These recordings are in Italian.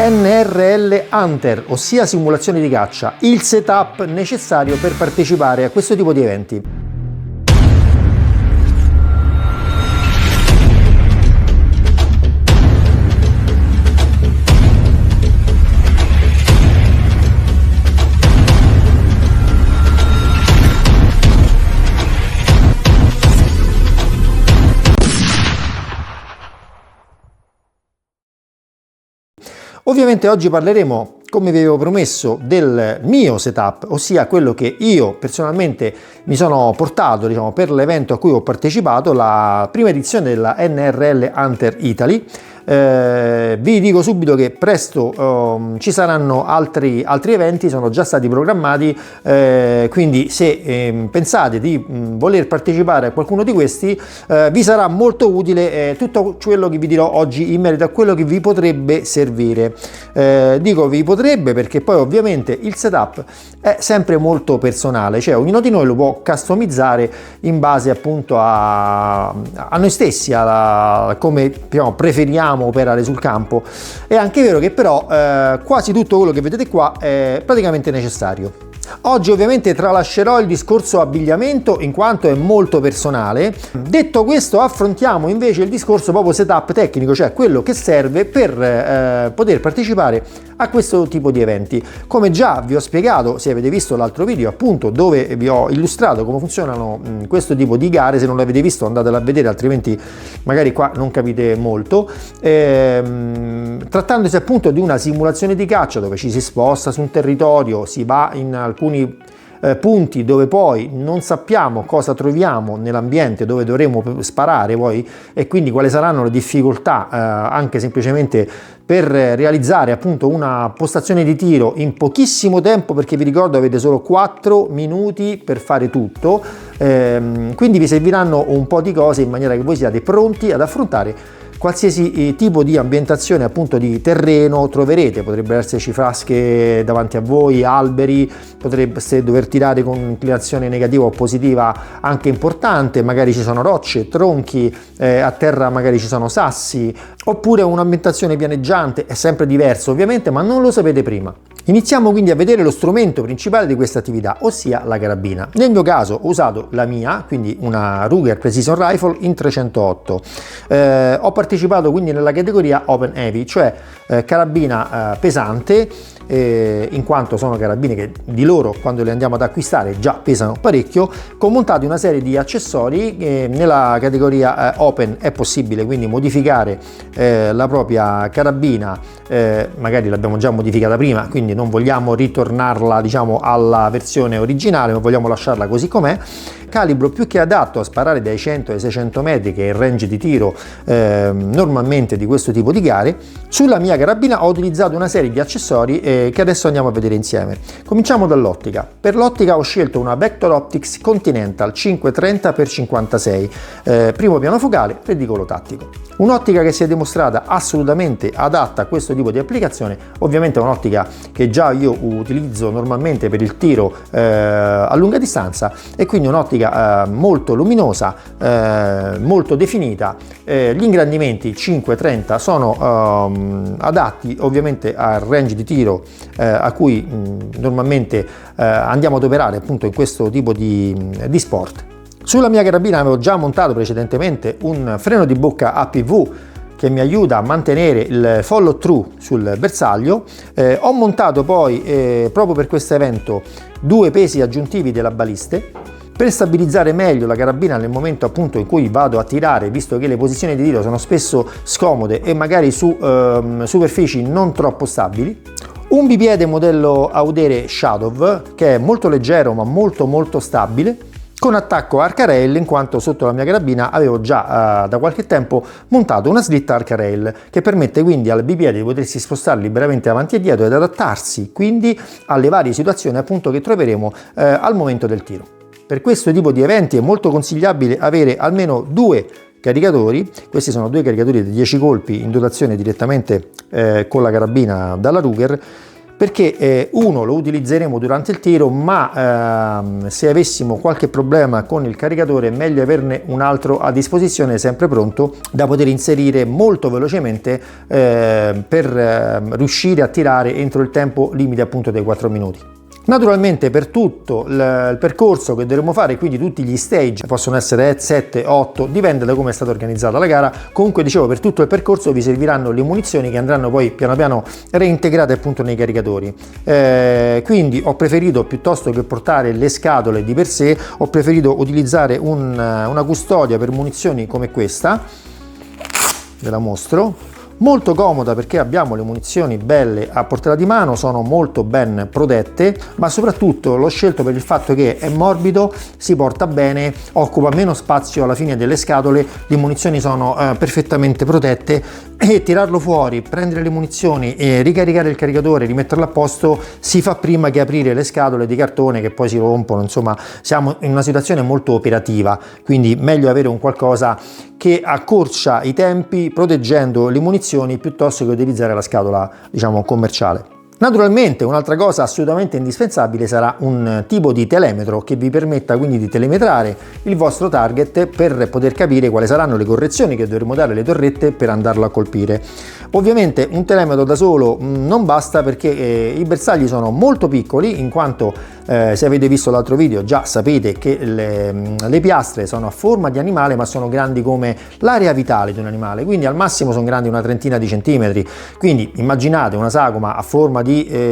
NRL Hunter, ossia simulazione di caccia, il setup necessario per partecipare a questo tipo di eventi. Ovviamente oggi parleremo, come vi avevo promesso, del mio setup, ossia quello che io personalmente mi sono portato, diciamo, per l'evento a cui ho partecipato, la prima edizione della NRL Hunter Italy. Vi dico subito che presto ci saranno altri eventi, sono già stati programmati, quindi se pensate di voler partecipare a qualcuno di questi, vi sarà molto utile tutto quello che vi dirò oggi in merito a quello che vi potrebbe servire. Dico vi potrebbe perché poi ovviamente il setup è sempre molto personale, cioè ognuno di noi lo può customizzare in base appunto a noi stessi, a come preferiamo operare sul campo. È anche vero che però quasi tutto quello che vedete qua è praticamente necessario. Oggi ovviamente tralascerò il discorso abbigliamento in quanto è molto personale. Detto questo, affrontiamo invece il discorso proprio setup tecnico, cioè quello che serve per poter partecipare a questo tipo di eventi. Come già vi ho spiegato, se avete visto l'altro video appunto dove vi ho illustrato come funzionano questo tipo di gare, se non l'avete visto andatelo a vedere, altrimenti magari qua non capite molto. Trattandosi appunto di una simulazione di caccia dove ci si sposta su un territorio, si va in alcuni punti dove poi non sappiamo cosa troviamo nell'ambiente dove dovremo sparare poi, e quindi quali saranno le difficoltà anche semplicemente per realizzare appunto una postazione di tiro in pochissimo tempo, perché vi ricordo avete solo 4 minuti per fare tutto, quindi vi serviranno un po' di cose in maniera che voi siate pronti ad affrontare qualsiasi tipo di ambientazione appunto di terreno troverete. Potrebbero esserci frasche davanti a voi, alberi, potreste dover tirare con inclinazione negativa o positiva anche importante, magari ci sono rocce, tronchi, a terra magari ci sono sassi, oppure un'ambientazione pianeggiante, è sempre diverso ovviamente, ma non lo sapete prima. Iniziamo quindi a vedere lo strumento principale di questa attività, ossia la carabina. Nel mio caso ho usato la mia, quindi una Ruger Precision Rifle in 308. Ho partecipato quindi nella categoria Open Heavy, cioè carabina pesante, in quanto sono carabine che di loro quando le andiamo ad acquistare già pesano parecchio, con montati una serie di accessori. Nella categoria Open è possibile quindi modificare la propria carabina, magari l'abbiamo già modificata prima, quindi non vogliamo ritornarla diciamo alla versione originale, ma vogliamo lasciarla così com'è. Calibro più che adatto a sparare dai 100 ai 600 metri, che è il range di tiro normalmente di questo tipo di gare. Sulla mia carabina ho utilizzato una serie di accessori che adesso andiamo a vedere insieme. Cominciamo dall'ottica. Per l'ottica ho scelto una Vector Optics Continental 530x56, primo piano focale, reticolo tattico. Un'ottica che si è dimostrata assolutamente adatta a questo tipo di applicazione, ovviamente è un'ottica che già io utilizzo normalmente per il tiro a lunga distanza, e quindi un'ottica molto luminosa, molto definita. Gli ingrandimenti 5-30 sono adatti ovviamente al range di tiro a cui normalmente andiamo ad operare appunto in questo tipo di sport. Sulla mia carabina avevo già montato precedentemente un freno di bocca APV che mi aiuta a mantenere il follow through sul bersaglio. Ho montato poi proprio per questo evento 2 pesi aggiuntivi della baliste per stabilizzare meglio la carabina nel momento appunto in cui vado a tirare, visto che le posizioni di tiro sono spesso scomode e magari su superfici non troppo stabili. Un bipiede modello Audere Shadow che è molto leggero ma molto stabile, con attacco arca rail, in quanto sotto la mia carabina avevo già da qualche tempo montato una slitta arca rail che permette quindi al bipiede di potersi spostare liberamente avanti e dietro ed adattarsi quindi alle varie situazioni appunto che troveremo al momento del tiro. Per questo tipo di eventi è molto consigliabile avere almeno 2 caricatori. Questi sono 2 caricatori di 10 colpi in dotazione direttamente con la carabina dalla Ruger, perché uno, lo utilizzeremo durante il tiro, ma se avessimo qualche problema con il caricatore è meglio averne un altro a disposizione sempre pronto da poter inserire molto velocemente per riuscire a tirare entro il tempo limite appunto dei 4 minuti. Naturalmente per tutto il percorso che dovremo fare, quindi tutti gli stage, possono essere 7, 8, dipende da come è stata organizzata la gara. Comunque dicevo, per tutto il percorso vi serviranno le munizioni che andranno poi piano piano reintegrate appunto nei caricatori. Quindi ho preferito, piuttosto che portare le scatole di per sé, ho preferito utilizzare una custodia per munizioni come questa. Ve la mostro. Molto comoda perché abbiamo le munizioni belle a portata di mano, sono molto ben protette, ma soprattutto l'ho scelto per il fatto che è morbido, si porta bene, occupa meno spazio alla fine delle scatole, le munizioni sono perfettamente protette e tirarlo fuori, prendere le munizioni e ricaricare il caricatore, rimetterlo a posto si fa prima che aprire le scatole di cartone che poi si rompono. Insomma, siamo in una situazione molto operativa, quindi meglio avere un qualcosa che accorcia i tempi proteggendo le munizioni piuttosto che utilizzare la scatola, diciamo, commerciale. Naturalmente un'altra cosa assolutamente indispensabile sarà un tipo di telemetro che vi permetta quindi di telemetrare il vostro target per poter capire quali saranno le correzioni che dovremo dare alle torrette per andarlo a colpire. Ovviamente un telemetro da solo non basta perché i bersagli sono molto piccoli, in quanto se avete visto l'altro video già sapete che le piastre sono a forma di animale ma sono grandi come l'area vitale di un animale, quindi al massimo sono grandi una trentina di centimetri. Quindi immaginate una sagoma a forma di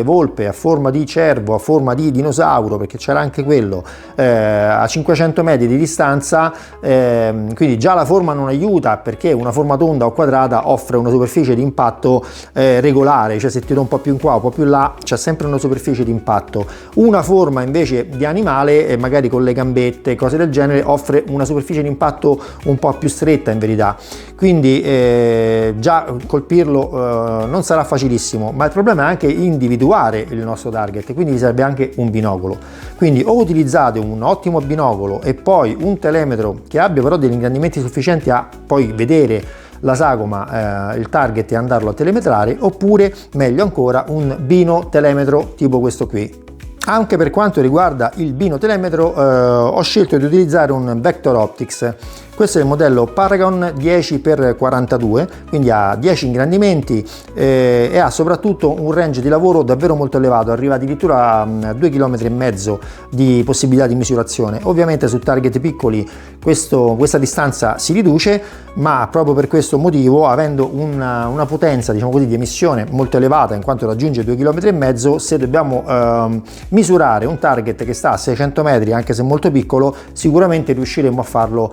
volpe, a forma di cervo, a forma di dinosauro, perché c'era anche quello, a 500 metri di distanza, quindi già la forma non aiuta, perché una forma tonda o quadrata offre una superficie di impatto regolare, cioè se tiro un po' più in qua, un po' più là, c'è sempre una superficie di impatto. Una forma invece di animale, magari con le gambette, cose del genere, offre una superficie di impatto un po' più stretta in verità, quindi già colpirlo non sarà facilissimo, ma il problema è anche individuare il nostro target, quindi vi serve anche un binocolo. Quindi o utilizzate un ottimo binocolo e poi un telemetro che abbia però degli ingrandimenti sufficienti a poi vedere la sagoma, il target e andarlo a telemetrare, oppure meglio ancora un bino telemetro tipo questo qui. Anche per quanto riguarda il bino telemetro ho scelto di utilizzare un Vector Optics. Questo è il modello Paragon 10x42, quindi ha 10 ingrandimenti e ha soprattutto un range di lavoro davvero molto elevato, arriva addirittura a 2,5 km di possibilità di misurazione. Ovviamente su target piccoli questa distanza si riduce, ma proprio per questo motivo, avendo una potenza, diciamo così, di emissione molto elevata, in quanto raggiunge 2,5 km, se dobbiamo misurare un target che sta a 600 metri, anche se molto piccolo, sicuramente riusciremo a farlo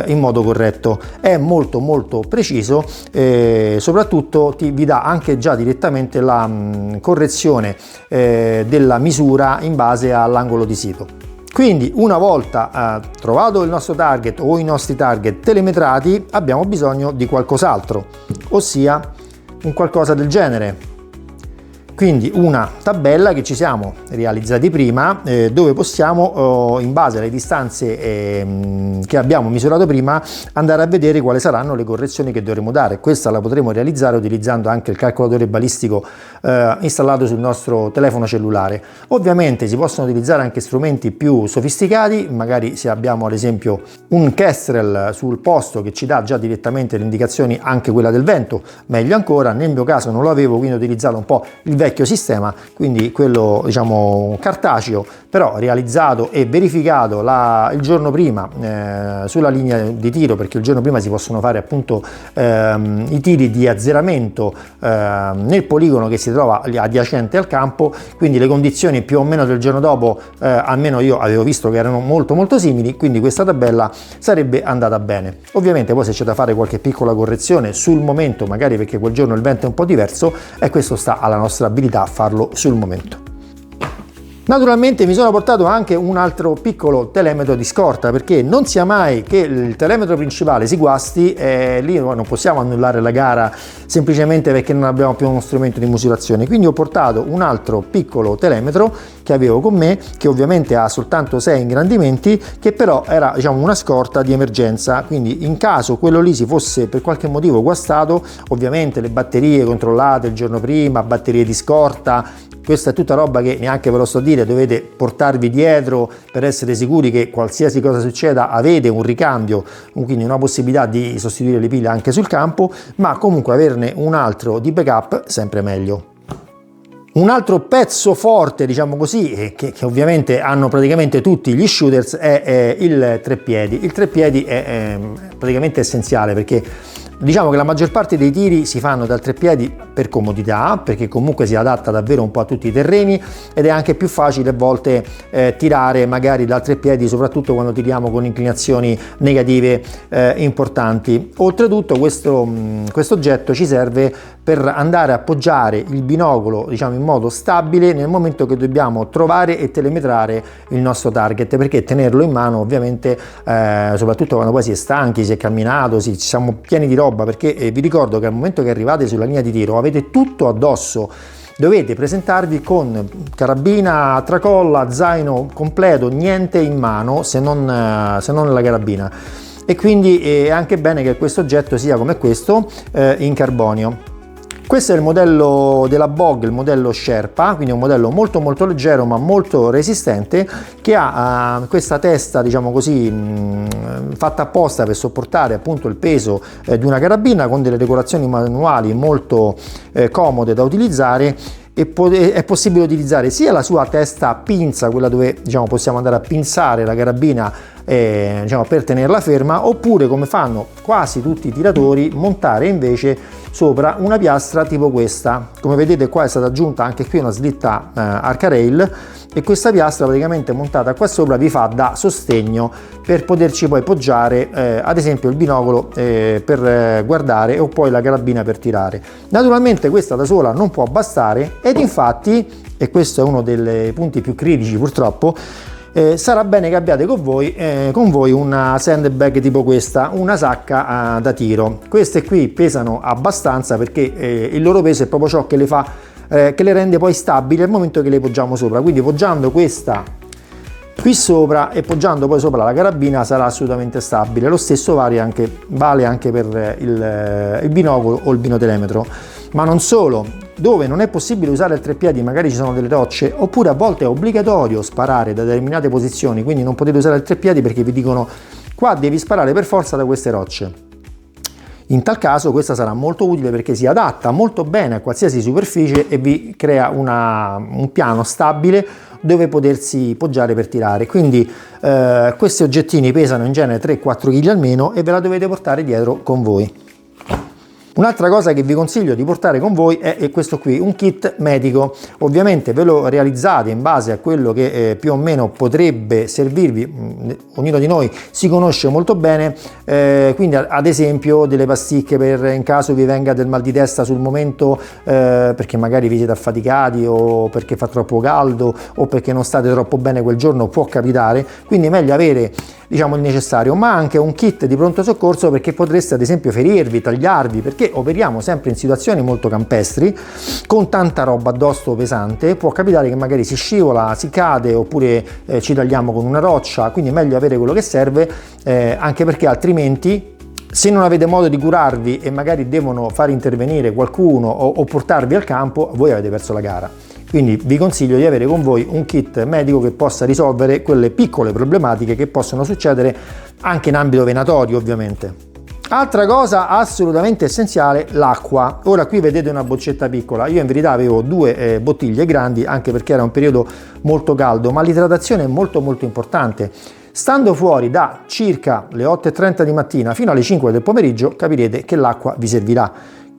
in modo corretto. È molto molto preciso e soprattutto vi dà anche già direttamente la correzione della misura in base all'angolo di sito. Quindi una volta trovato il nostro target o i nostri target telemetrati, abbiamo bisogno di qualcos'altro, ossia un qualcosa del genere. Quindi una tabella che ci siamo realizzati prima, dove possiamo, in base alle distanze che abbiamo misurato prima, andare a vedere quali saranno le correzioni che dovremo dare. Questa la potremo realizzare utilizzando anche il calcolatore balistico installato sul nostro telefono cellulare. Ovviamente si possono utilizzare anche strumenti più sofisticati, magari se abbiamo ad esempio un Kestrel sul posto che ci dà già direttamente le indicazioni, anche quella del vento, meglio ancora. Nel mio caso non lo avevo, quindi ho utilizzato un po' il vecchio sistema, quindi quello diciamo cartaceo, però realizzato e verificato il giorno prima sulla linea di tiro, perché il giorno prima si possono fare appunto i tiri di azzeramento nel poligono che si trova adiacente al campo, quindi le condizioni più o meno del giorno dopo, almeno io avevo visto che erano molto molto simili, quindi questa tabella sarebbe andata bene. Ovviamente poi se c'è da fare qualche piccola correzione sul momento, magari perché quel giorno il vento è un po' diverso, e questo sta alla nostra abilità a farlo sul momento. Naturalmente mi sono portato anche un altro piccolo telemetro di scorta, perché non sia mai che il telemetro principale si guasti e lì non possiamo annullare la gara semplicemente perché non abbiamo più uno strumento di misurazione. Quindi ho portato un altro piccolo telemetro che avevo con me, che ovviamente ha soltanto 6 ingrandimenti, che però era, diciamo, una scorta di emergenza. Quindi in caso quello lì si fosse per qualche motivo guastato, ovviamente le batterie controllate il giorno prima, batterie di scorta, questa è tutta roba che neanche ve lo sto a dire, dovete portarvi dietro per essere sicuri che qualsiasi cosa succeda avete un ricambio, quindi una possibilità di sostituire le pile anche sul campo, ma comunque averne un altro di backup sempre meglio. Un altro pezzo forte, diciamo così, che ovviamente hanno praticamente tutti gli shooters è il treppiedi. Il treppiedi è praticamente essenziale, perché diciamo che la maggior parte dei tiri si fanno dal treppiedi per comodità, perché comunque si adatta davvero un po' a tutti i terreni ed è anche più facile a volte tirare magari dal treppiedi, soprattutto quando tiriamo con inclinazioni negative importanti. Oltretutto questo oggetto ci serve per andare a appoggiare il binocolo, diciamo, in modo stabile nel momento che dobbiamo trovare e telemetrare il nostro target, perché tenerlo in mano ovviamente soprattutto quando poi si è stanchi, si è camminato, siamo pieni di roba, perché vi ricordo che al momento che arrivate sulla linea di tiro avete tutto addosso, dovete presentarvi con carabina, tracolla, zaino completo, niente in mano se non la carabina, e quindi è anche bene che questo oggetto sia come questo in carbonio. Questo è il modello della BOG, il modello Sherpa, quindi un modello molto molto leggero ma molto resistente, che ha questa testa, diciamo così, fatta apposta per sopportare appunto il peso di una carabina, con delle decorazioni manuali molto comode da utilizzare. E è possibile utilizzare sia la sua testa pinza, quella dove diciamo possiamo andare a pinzare la carabina diciamo, per tenerla ferma, oppure, come fanno quasi tutti i tiratori, montare invece sopra una piastra tipo questa. Come vedete qua è stata aggiunta anche qui una slitta arca rail, e questa piastra praticamente montata qua sopra vi fa da sostegno per poterci poi poggiare ad esempio il binocolo per guardare, o poi la carabina per tirare. Naturalmente questa da sola non può bastare, ed infatti, e questo è uno dei punti più critici purtroppo, sarà bene che abbiate con voi una sandbag tipo questa, una sacca da tiro. Queste qui pesano abbastanza, perché il loro peso è proprio ciò che le fa che le rende poi stabili al momento che le poggiamo sopra. Quindi poggiando questa qui sopra e poggiando poi sopra la carabina sarà assolutamente stabile. Lo stesso vale anche per il binocolo o il binotelemetro. Ma non solo, dove non è possibile usare il treppiedi, magari ci sono delle rocce, oppure a volte è obbligatorio sparare da determinate posizioni, quindi non potete usare il treppiedi perché vi dicono qua devi sparare per forza da queste rocce. In tal caso questa sarà molto utile, perché si adatta molto bene a qualsiasi superficie e vi crea un piano stabile dove potersi poggiare per tirare. Quindi questi oggettini pesano in genere 3-4 kg almeno, e ve la dovete portare dietro con voi. Un'altra cosa che vi consiglio di portare con voi è questo qui, un kit medico. Ovviamente ve lo realizzate in base a quello che più o meno potrebbe servirvi. Ognuno di noi si conosce molto bene, quindi ad esempio delle pasticche per in caso vi venga del mal di testa sul momento, perché magari vi siete affaticati, o perché fa troppo caldo, o perché non state troppo bene quel giorno, può capitare. Quindi è meglio avere, diciamo, il necessario, ma anche un kit di pronto soccorso, perché potreste ad esempio ferirvi, tagliarvi, perché operiamo sempre in situazioni molto campestri con tanta roba addosso pesante. Può capitare che magari si scivola, si cade, oppure ci tagliamo con una roccia, quindi è meglio avere quello che serve, anche perché altrimenti, se non avete modo di curarvi e magari devono far intervenire qualcuno o portarvi al campo, voi avete perso la gara. Quindi vi consiglio di avere con voi un kit medico che possa risolvere quelle piccole problematiche che possono succedere anche in ambito venatorio, ovviamente. Altra cosa assolutamente essenziale, l'acqua. Ora qui vedete una boccetta piccola, io in verità avevo due bottiglie grandi, anche perché era un periodo molto caldo, ma l'idratazione è molto molto importante. Stando fuori da circa le 8:30 di mattina fino alle 5 del pomeriggio, capirete che l'acqua vi servirà.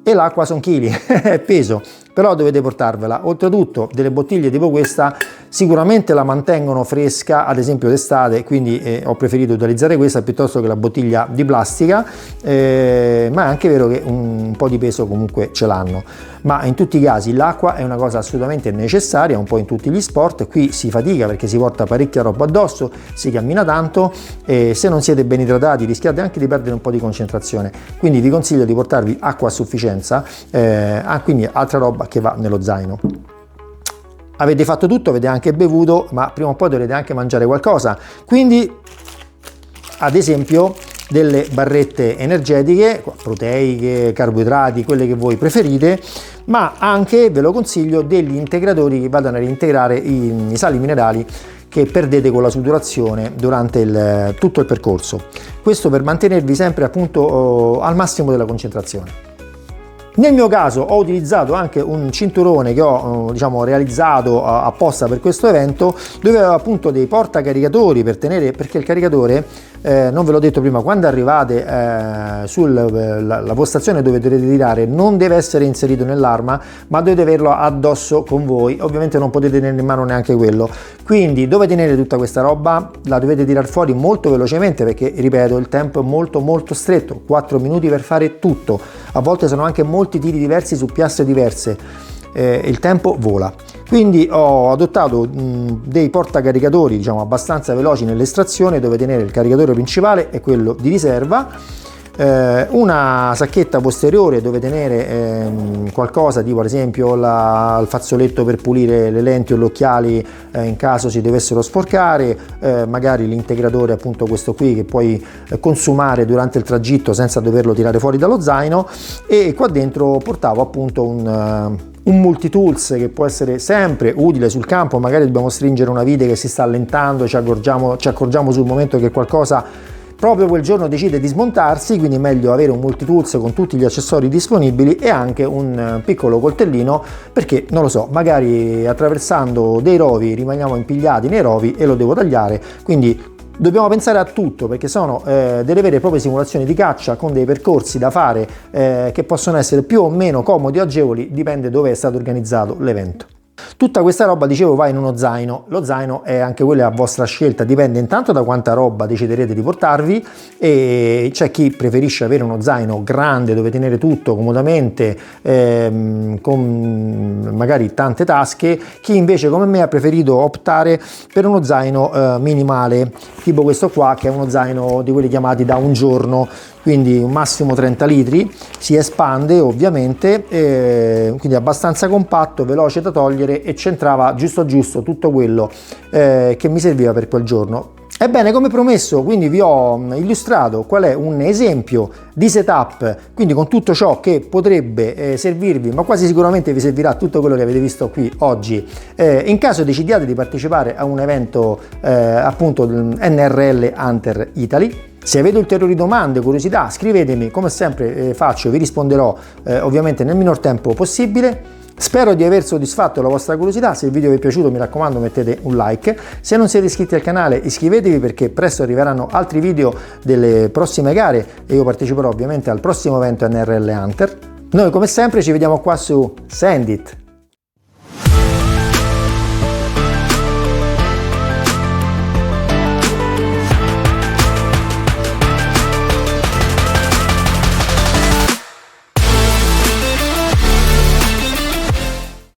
E l'acqua sono chili, è peso, però dovete portarvela. Oltretutto delle bottiglie tipo questa sicuramente la mantengono fresca, ad esempio d'estate, quindi ho preferito utilizzare questa piuttosto che la bottiglia di plastica, ma è anche vero che un po' di peso comunque ce l'hanno. Ma in tutti i casi l'acqua è una cosa assolutamente necessaria, un po' in tutti gli sport. Qui si fatica perché si porta parecchia roba addosso, si cammina tanto, e se non siete ben idratati rischiate anche di perdere un po' di concentrazione. Quindi vi consiglio di portarvi acqua a sufficienza, quindi altra roba che va nello zaino. Avete fatto tutto, avete anche bevuto, ma prima o poi dovrete anche mangiare qualcosa. Quindi ad esempio delle barrette energetiche, proteiche, carboidrati, quelle che voi preferite, ma anche, ve lo consiglio, degli integratori che vadano a reintegrare i sali minerali che perdete con la sudorazione durante tutto il percorso. Questo per mantenervi sempre appunto al massimo della concentrazione. Nel mio caso ho utilizzato anche un cinturone che ho diciamo realizzato apposta per questo evento, dove avevo appunto dei portacaricatori per tenere, perché il caricatore non ve l'ho detto prima, quando arrivate sulla postazione dove dovete tirare non deve essere inserito nell'arma, ma dovete averlo addosso con voi. Ovviamente non potete tenere in mano neanche quello, quindi dove tenere tutta questa roba la dovete tirare fuori molto velocemente, perché ripeto, il tempo è molto stretto, 4 minuti per fare tutto, a volte sono anche molti tiri diversi su piastre diverse, il tempo vola. Quindi ho adottato dei portacaricatori diciamo abbastanza veloci nell'estrazione, dove tenere il caricatore principale e quello di riserva, una sacchetta posteriore dove tenere qualcosa tipo ad esempio il fazzoletto per pulire le lenti o gli occhiali in caso si dovessero sporcare, magari l'integratore appunto questo qui che puoi consumare durante il tragitto senza doverlo tirare fuori dallo zaino, e qua dentro portavo appunto un multitools che può essere sempre utile sul campo. Magari dobbiamo stringere una vite che si sta allentando, ci accorgiamo sul momento che qualcosa proprio quel giorno decide di smontarsi, quindi è meglio avere un multitools con tutti gli accessori disponibili e anche un piccolo coltellino, perché non lo so, magari attraversando dei rovi rimaniamo impigliati nei rovi e lo devo tagliare, quindi dobbiamo pensare a tutto, perché sono delle vere e proprie simulazioni di caccia con dei percorsi da fare che possono essere più o meno comodi o agevoli, dipende dove è stato organizzato l'evento. Tutta questa roba, dicevo, va in uno zaino. Lo zaino è anche quello a vostra scelta, dipende intanto da quanta roba deciderete di portarvi, e c'è chi preferisce avere uno zaino grande dove tenere tutto comodamente, con magari tante tasche, chi invece come me ha preferito optare per uno zaino minimale, tipo questo qua, che è uno zaino di quelli chiamati da un giorno, quindi un massimo 30 litri, si espande ovviamente, quindi abbastanza compatto, veloce da togliere, e c'entrava giusto tutto quello che mi serviva per quel giorno. Ebbene, come promesso, quindi vi ho illustrato qual è un esempio di setup, quindi con tutto ciò che potrebbe servirvi, ma quasi sicuramente vi servirà tutto quello che avete visto qui oggi, in caso decidiate di partecipare a un evento appunto NRL Hunter Italy. Se avete ulteriori domande, curiosità, scrivetemi, come sempre faccio, vi risponderò ovviamente nel minor tempo possibile. Spero di aver soddisfatto la vostra curiosità. Se il video vi è piaciuto, mi raccomando, mettete un like. Se non siete iscritti al canale, iscrivetevi, perché presto arriveranno altri video delle prossime gare e io parteciperò ovviamente al prossimo evento NRL Hunter. Noi come sempre ci vediamo qua su Sandit.